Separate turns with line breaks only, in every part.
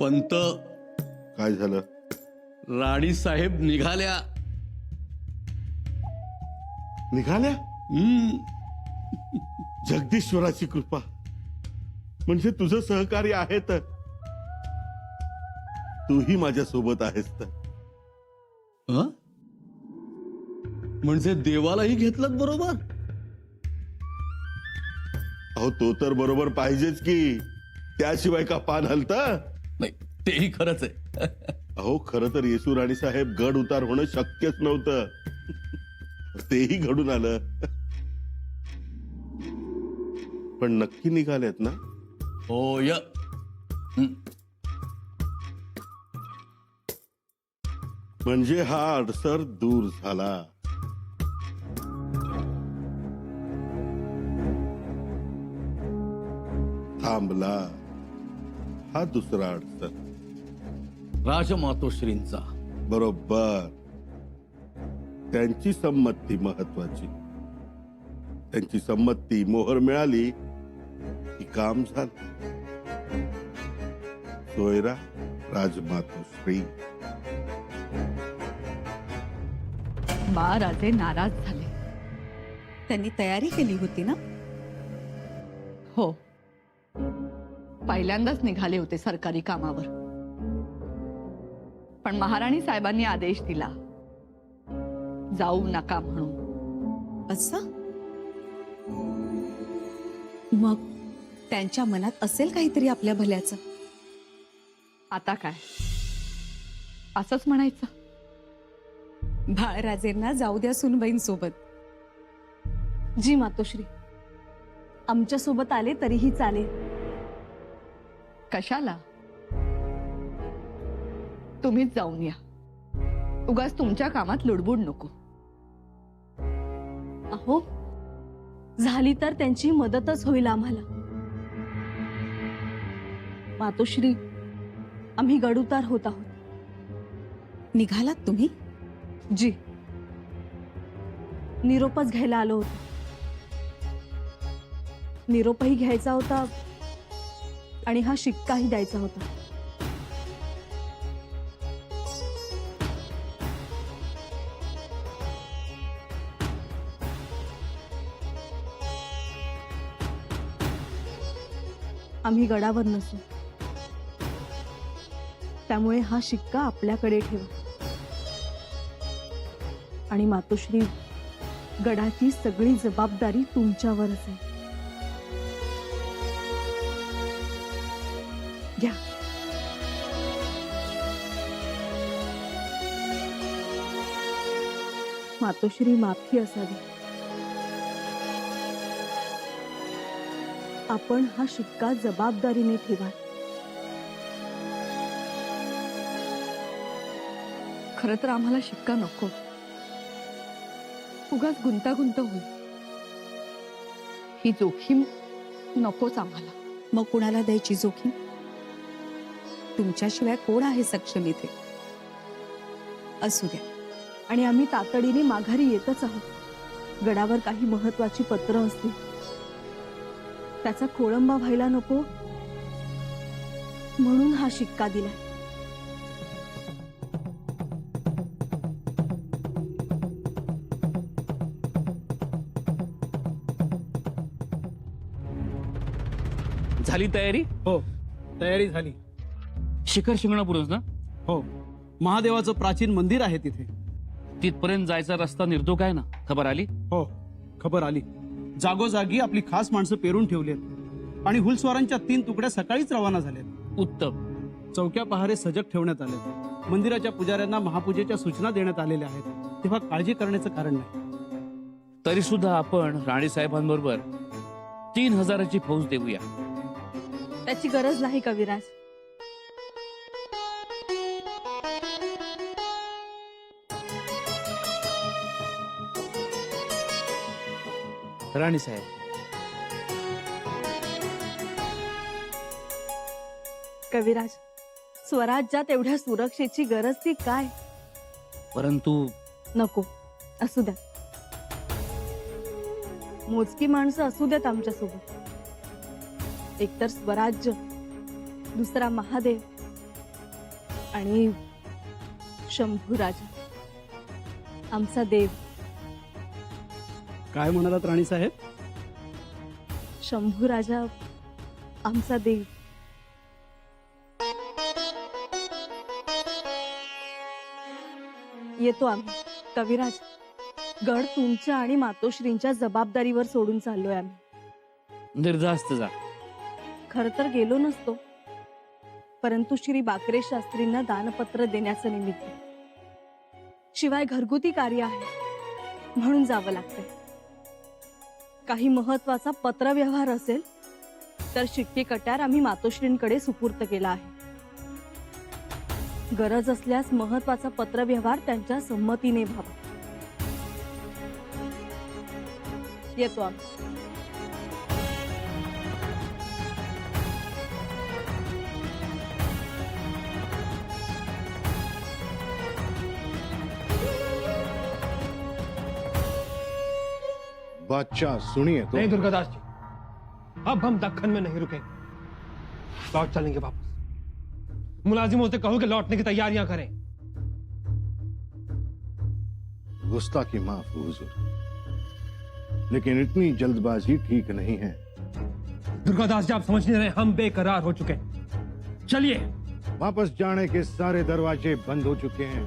पंत,
काय झालं?
राणी साहेब निघाल्या.
निघाल्या? जगदीश्वराची कृपा. म्हणजे तुझं सहकार्य आहे तर तूही माझ्या सोबत आहेस तर.
हं? म्हणजे देवालाही घेतलं बरोबर?
अहो तो तर बरोबर पाहिजेच की, त्याशिवाय का पान हलत?
नाही, तेही खरंच आहे.
अहो खरं तर येसू राणी साहेब गड उतार होणं शक्यच नव्हतं. तेही घडून आलं. पण नक्की निघाल्यात ना?
होय.
म्हणजे हा अडसर दूर झाला. थांबला हा दुसरा अडसर.
राजमातोश्रींचा.
बरोबर. त्यांची संमती महत्वाची. त्यांची संमती मोहर मिळाली की काम झालं. सोयरा राजमातोश्री.
महाराजे नाराज झाले.
त्यांनी तयारी केली होती ना?
हो, पहिल्यांदाच निघाले होते सरकारी कामावर. पण महाराणी साहेबांनी आदेश दिला, जाऊ नका म्हणून.
असं? मग त्यांच्या मनात असेल काहीतरी आपल्या भल्याचं.
आता काय, असंच म्हणायचं?
बाळराजेंना जाऊ द्या सुनबाईं सोबत.
जी मातोश्री, आमच्या सोबत आले तरीही चालेल.
कशाला? तुम्हीच जाऊन या. उगाच तुमच्या कामात लुडबुड नको.
अहो, झाली तर त्यांची मदतच होईल आम्हाला. मातोश्री, आम्ही गडउतार होत आहोत.
निघालात तुम्ही?
जी, निरोपच घ्यायला आलो होतो. निरोपही घ्यायचा होता आणि हा शिक्काही द्यायचा होता. आम्ही गडावर नसू, त्यामुळे हा शिक्का आपल्याकडे ठेवा. आणि मातोश्री, गडाची सगळी जबाबदारी तुमच्यावरच आहे. घ्या. मातोश्री, माफी असावी. आपण हा शिक्का जबाबदारीने ठेवा.
खरं तर आम्हाला शिक्का नको. उगाच गुंतागुंत होईल. ही जोखीम नकोच आम्हाला.
मग कुणाला द्यायची जोखीम? तुमच्याशिवाय कोण आहे सक्षम इथे? असू द्या.
आणि आम्ही तातडीने माघारी येतच आहोत. गडावर काही महत्वाची पत्र असतील, त्याचा खोळंबा व्हायला नको म्हणून हा शिक्का दिला.
झाली तयारी?
हो, तयारी झाली.
शिखर शिंगणापूरच ना?
हो, महादेवाचं प्राचीन मंदिर आहे तिथे.
तिथपर्यंत जायचा रस्ता निर्धोक आहे ना? खबर आली?
हो, खबर आली. जागोजागी आपली खास माणसं पेरून ठेवलेत आणि हुलस्वारांच्या 3 तुकड्या सकाळीच रवाना झाल्यात.
उत्तम.
चौक्या पहारे सजग ठेवण्यात आले. मंदिराच्या पुजाऱ्यांना महापूजेच्या सूचना देण्यात आलेल्या आहेत, तेव्हा काळजी करण्याचं कारण नाही.
तरी सुद्धा आपण राणी साहेबांबरोबर 3000ची फौज देऊया.
त्याची गरज नाही कविराज.
राणी साहेब,
कविराज, स्वराज्यात एवढ्या सुरक्षेची गरज ती काय?
परंतु
नको, असू द्या. मोजकी माणसं असू देत आमच्यासोबत. एकतर स्वराज्य, दुसरा महादेव आणि शंभू राजा, आमचा देव.
काय म्हणालात राणीसाहेब?
शंभू राजा आमचा देव. येतो आम्ही. कविराज, गड तुमच्या आणि मातोश्रींच्या जबाबदारीवर सोडून चाललोय आम्ही.
निर्धास्त जा.
खर तर गेलो नसतो, परंतु श्री बाकरे शास्त्रींना दानपत्र देण्याचं निमित्त. शिवाय घरगुती कार्य आहे म्हणून जावं लागतंय. काही महत्वाचा पत्रव्यवहार असेल तर शिक्के कट्यार आम्ही मातोश्रींकडे सुपूर्त केला आहे. गरज असल्यास महत्वाचा पत्रव्यवहार त्यांच्या संमतीने व्हावा. येतो आम्ही.
बादशाह सुनिए तो।
नहीं दुर्गादास जी, अब हम दक्खन में नहीं रुकेंगे, लौट चलेंगे वापस. मुलाजिमों से कहो कि लौटने की तैयारियां करें.
गुस्ताखी माफ हुजूर, लेकिन इतनी जल्दबाजी ठीक नहीं है.
दुर्गादास जी, आप समझ नहीं रहे, हम बेकरार हो चुके हैं. चलिए.
वापस जाने के सारे दरवाजे बंद हो चुके हैं.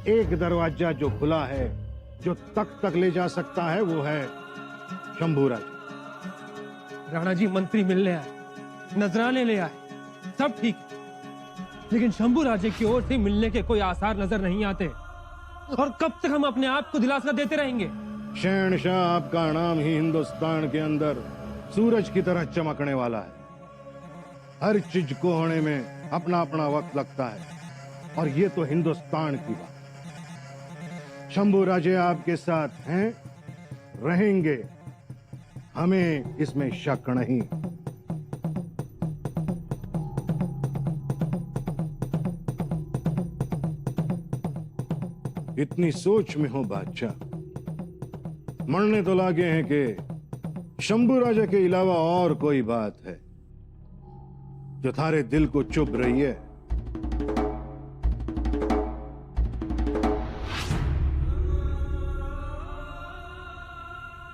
एक दरवाजा जो खुला है, जो तक ले जा सकता है, वो है शंभू राजा.
राणा जी मंत्री मिलने आए, नजराने ले आए, सब ठीक, लेकिन शंभू राजे की ओर से मिलने के कोई आसार नजर नहीं आते. और कब तक हम अपने आप को दिलासा देते रहेंगे?
शहनशाह, आपका नाम ही हिंदुस्तान के अंदर सूरज की तरह चमकने वाला है. हर चीज को होने में अपना अपना वक्त लगता है, और ये तो हिंदुस्तान की बात. शंभू राजे आपके साथ हैं, रहेंगे, हमें इसमें शक नहीं. इतनी सोच में हो बादशाह, मरने तो लागे हैं कि शंभू राजा के अलावा और कोई बात है जो थारे दिल को चुभ रही है.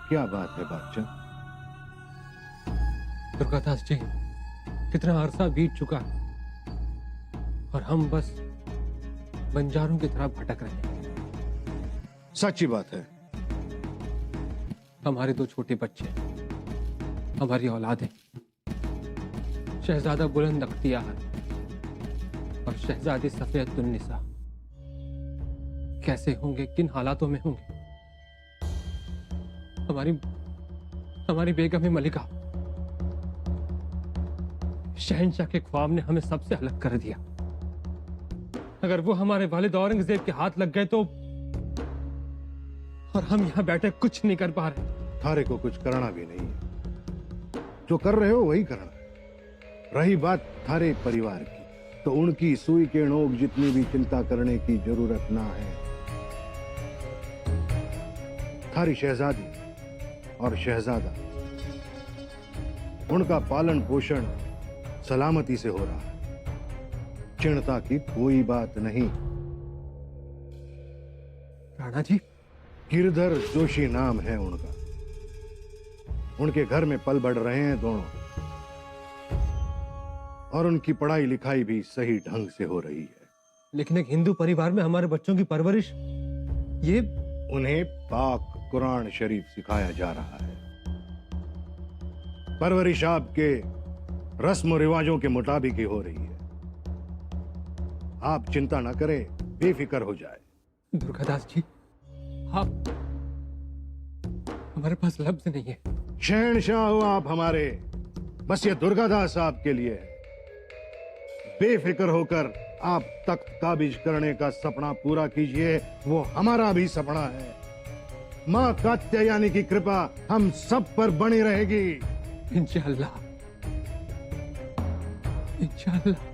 क्या बात है बादशाह?
दुर्गादास जी, कितना अरसा बीत चुका और हम बस बंजारों की तरह भटक रहे हैं.
सच्ची बात है.
हमारे दो छोटे बच्चे, हमारी औलादें, शहजादा बुलंद अख्तियार और शहजादी सफियतुन्निसा कैसे होंगे, किन हालातों में होंगे? हमारी बेगम मलिका, शहंशाह के ख्वाब ने हमें सबसे अलग कर दिया. अगर वो हमारे वालिद औरंगजेब के हाथ लग गए तो, और हम यहाँ बैठे कुछ नहीं कर पा रहे.
थारे को कुछ करना भी नहीं है. जो कर रहे हो वही करना है. रही बात थारे परिवार की, तो उनकी सुई के नोक जितनी भी चिंता करने की जरूरत ना है. थारी शहजादी और शहजादा, उनका पालन पोषण सलामती से हो रहा है. चिंता की कोई बात नहीं.
राणा जी,
गिरधर जोशी नाम है उनका. उनके घर में पल बढ़ रहे हैं दोनों, और उनकी पढ़ाई लिखाई भी सही ढंग से हो रही है.
लेकिन एक हिंदू परिवार में हमारे बच्चों की परवरिश, ये
उन्हें पाक कुरान शरीफ सिखाया जा रहा है. परवरिश आपके रस्म रिवाजों के मुताबिक ही हो रही है. आप चिंता ना करें, बेफिक्र हो जाए.
दुर्गादास जी, आप, हमारे पास लफ्ज नहीं है.
शहनशाह हो आप हमारे, बस ये दुर्गादास आपके लिए है. बेफिक्र होकर आप तख्त काबिज करने का सपना पूरा कीजिए, वो हमारा भी सपना है. मां कात्यायनी की कृपा हम सब पर बनी रहेगी.
इंशाअल्लाह, इंशाअल्लाह.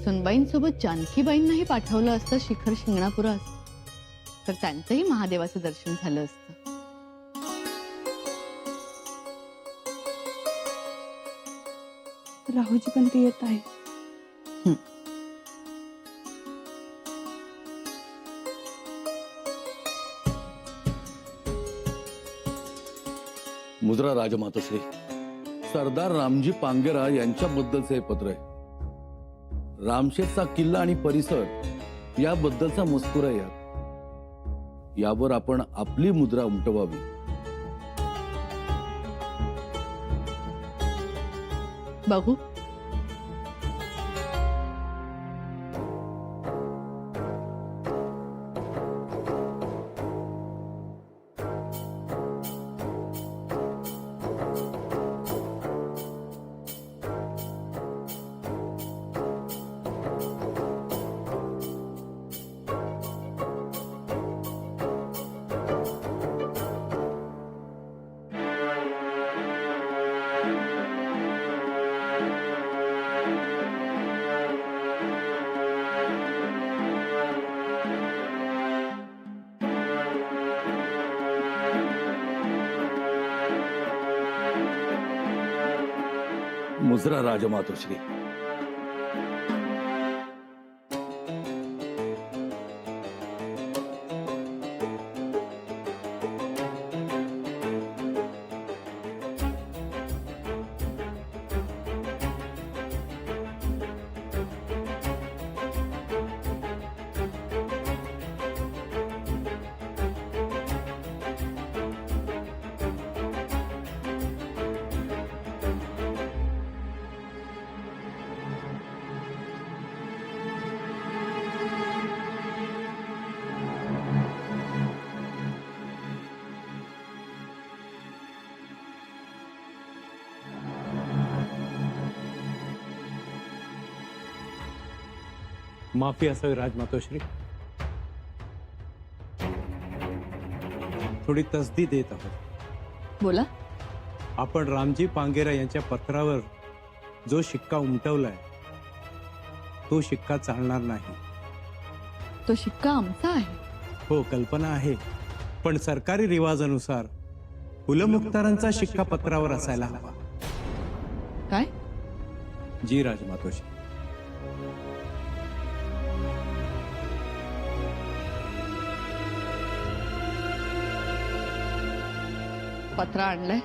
सुनबाईंसोबत जानकीबाईंनाही पाठवलं असतं शिखर शिंगणापुरास, तर त्यांचंही महादेवाचं दर्शन झालं असतं.
राहुजी पण ती येत आहे.
मुद्रा राजमातोश्री, सरदार रामजी पांगेरा यांच्याबद्दलचे हे पत्र आहे. रामशेठचा किल्ला आणि परिसर याबद्दलचा मजकूर आहे यात. यावर आपण आपली मुद्रा उमटवावी.
बघू.
मुद्रा राजमातोश्री.
माफी असावी राजमातोश्री. थोडी तसदी देत आहोत.
बोला.
आपण रामजी पांगेरा यांच्या पत्रावर जो शिक्का उमटवलाय तो शिक्का चालणार नाही.
तो शिक्का आमचा आहे.
हो, कल्पना आहे, पण सरकारी रिवाजानुसार कुलमुख्तारांचा शिक्का पत्रावर असायला हवा.
काय?
जी राजमातोश्री.
पत्र आणलंय.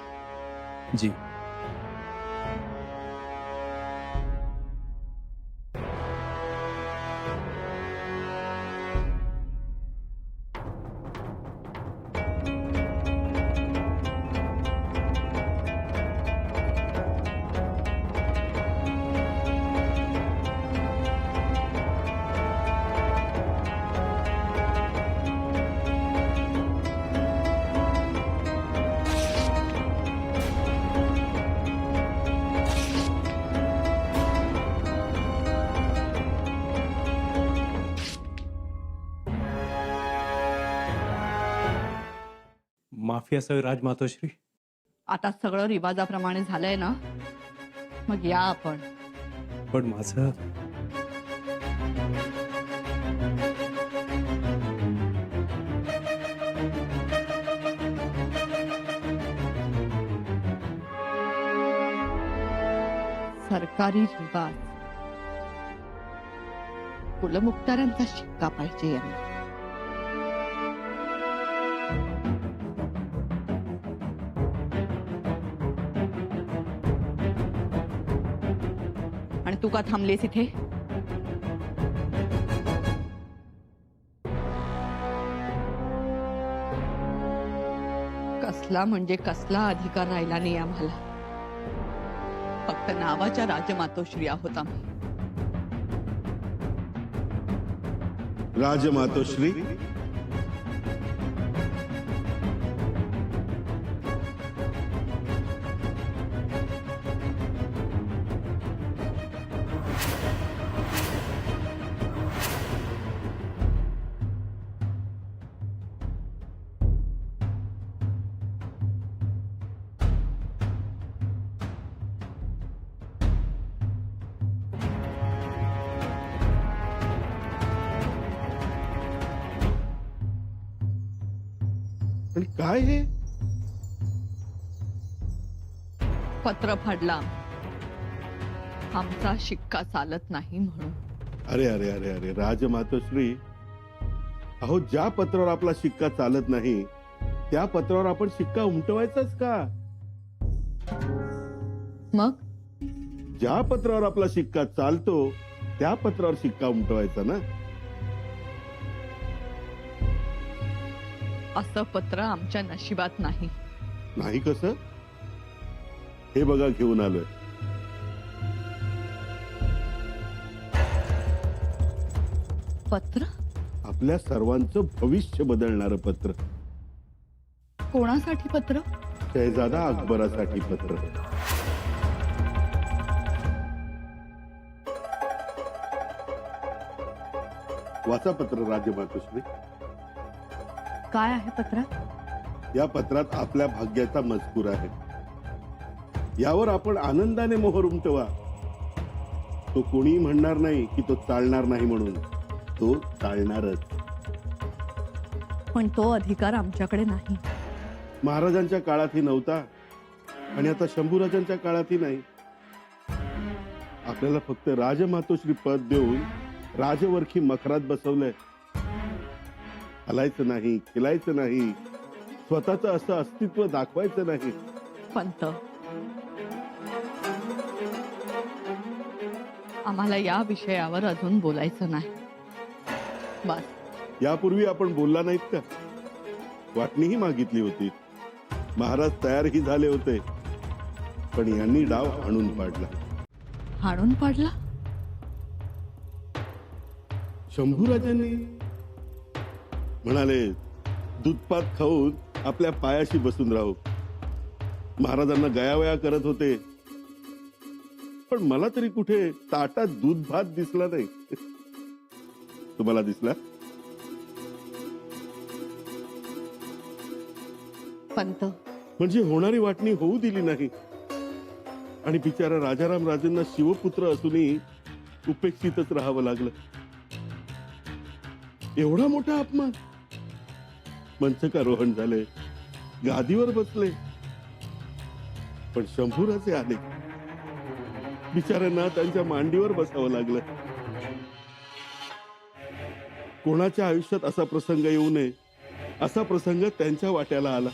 जी. माफी असावी राजमातोश्री.
आता सगळं रिवाजाप्रमाणे झालंय ना, मग या आपण.
पण माझं
सरकारी रिवाज. कुलमुख्तारांचा शिक्का पाहिजे यांना. आणि तू का थांबलेस इथे? कसला म्हणजे कसला अधिकार राहिला नाही आम्हाला. फक्त नावाच्या राजमातोश्री आहोत आम्ही.
राजमातोश्री, आणि काय हे?
पत्र फाडला, आमचा शिक्का चालत नाही म्हणून.
अरे अरे अरे अरे राजमातोश्री, अहो ज्या पत्रावर आपला शिक्का चालत नाही त्या पत्रावर आपण शिक्का उमटवायचाच का?
मग
ज्या पत्रावर आपला शिक्का चालतो त्या पत्रावर शिक्का उमटवायचा ना.
असं पत्र आमच्या नशिबात नाही.
नाही कसं? हे बघा घेऊन आलोय.
पत्र?
आपल्या सर्वांचं भविष्य बदलणारं पत्र.
कोणासाठी पत्र?
शहजादा अकबरासाठी पत्र. वाचा पत्र राजमातोश्री.
काय आहे पत्रात?
या पत्रात आपल्या भाग्याचा मजकूर आहे. यावर आपण आनंदाने मोहर उमटवा. तो कोणी म्हणणार नाही की तो चालणार नाही म्हणून. तो चालणारच.
पण तो अधिकार आमच्याकडे नाही.
महाराजांच्या काळातही नव्हता आणि आता शंभूराजांच्या काळातही नाही. आपल्याला फक्त राजमातोश्री पद देऊन राजवरखी मखरात बसवलंय. हलायचं नाही, खिलायचं नाही, स्वतःचं असं अस्तित्व दाखवायचं नाही.
पंत, आम्हाला या विषयावर अजून बोलायचं नाही. बस.
यापूर्वी आपण बोलला नाहीत का? वाटणीही मागितली होती. महाराज तयारही झाले होते, पण यांनी डाव हाणून पाडला.
हाणून पाडला?
शंभूराजांनी म्हणाले दूधपात खाऊन आपल्या पायाशी बसून राहू. महाराजांना गयावया करत होते, पण मला तरी कुठे ताटात दूध भात दिसला नाही. तुम्हाला दिसला?
पंत,
म्हणजे होणारी वाटणी होऊ दिली नाही आणि बिचारा राजाराम राजेंना शिवपुत्र असूनही उपेक्षितच राहावं लागलं. एवढा मोठा अपमान. मंचकारोहण झाले, गादीवर बसले, पण शंभूराजे आले. बिचाऱ्यांना त्यांच्या मांडीवर बसावं लागलं. कोणाच्या आयुष्यात असा प्रसंग येऊ नये असा प्रसंग त्यांच्या वाट्याला आला.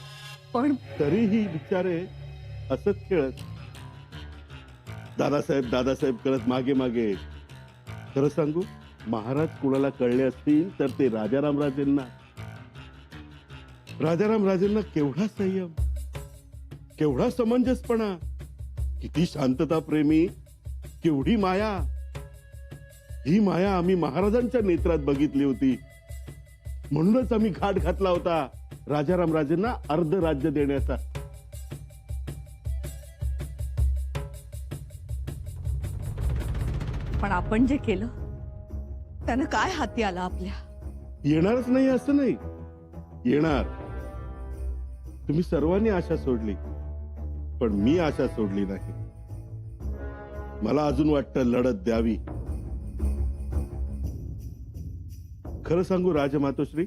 पण
तरीही बिचारे असत खेळत दादासाहेब दादासाहेब करत मागे मागे. खरं सांगू, महाराज कुणाला कळले असतील तर ते राजाराम राजेंना. राजाराम राजेंना केवढा संयम, केवढा समंजसपणा, किती शांतता प्रेमी, केवढी माया. ही माया आम्ही महाराजांच्या नेत्रात बघितली होती. म्हणूनच आम्ही घाट घातला होता राजाराम राजेंना अर्ध राज्य देण्याचा.
पण आपण जे केलं त्यानं काय हाती आलं आपल्या?
येणारच नाही असं नाही, येणार. तुम्ही सर्वांनी आशा सोडली, पण मी आशा सोडली नाही. मला अजून वाटतं लढत द्यावी. खरं सांगू राजमातोश्री,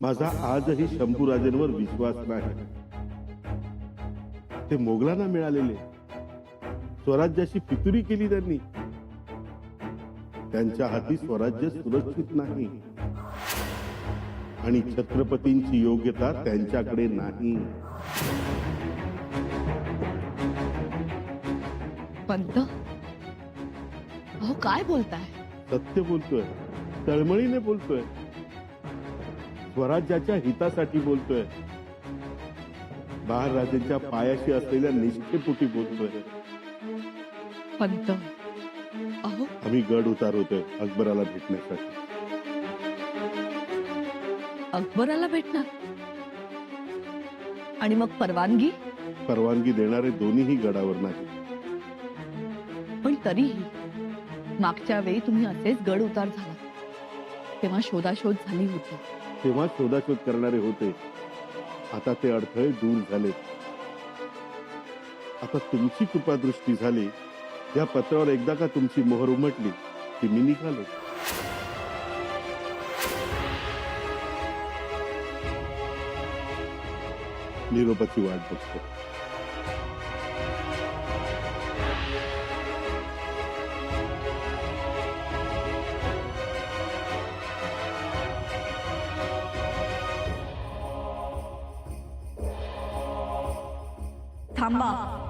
माझा आजही शंभूराजेंवर विश्वास नाही. ते मोगलांना मिळालेले स्वराज्याची फितुरी केली त्यांनी. त्यांच्या हाती स्वराज्य सुरक्षित नाही आणि छत्रपतींची योग्यता त्यांच्याकडे नाही.
पंत, अहो काय बोलताय?
सत्य बोलतोय, तळमळीने बोलतोय, स्वराज्याच्या हितासाठी बोलतोय, महाराजांच्या पायाशी असलेल्या निष्ठेपोटी बोलतोय.
पंत, अहो
आम्ही गड उतार होतोय अकबराला भेटण्यासाठी.
अकबराला भेटणार? आणि मग परवानगी?
परवानगी देणारे दोन्हीही गडावर नाही.
पण तरीही मागच्या वेळी तुम्ही असेच गड उतार झाला तेव्हा शोधाशोध झाली होती.
तेव्हा शोधाशोध करणारे होते. आता ते अडथळे दूर झाले. आता तुमची कृपादृष्टी झाली. या पत्रावर एकदा का तुमची मोहर उमटली की मी निघालो. निरोपाची वाट बघतो.
थांबा.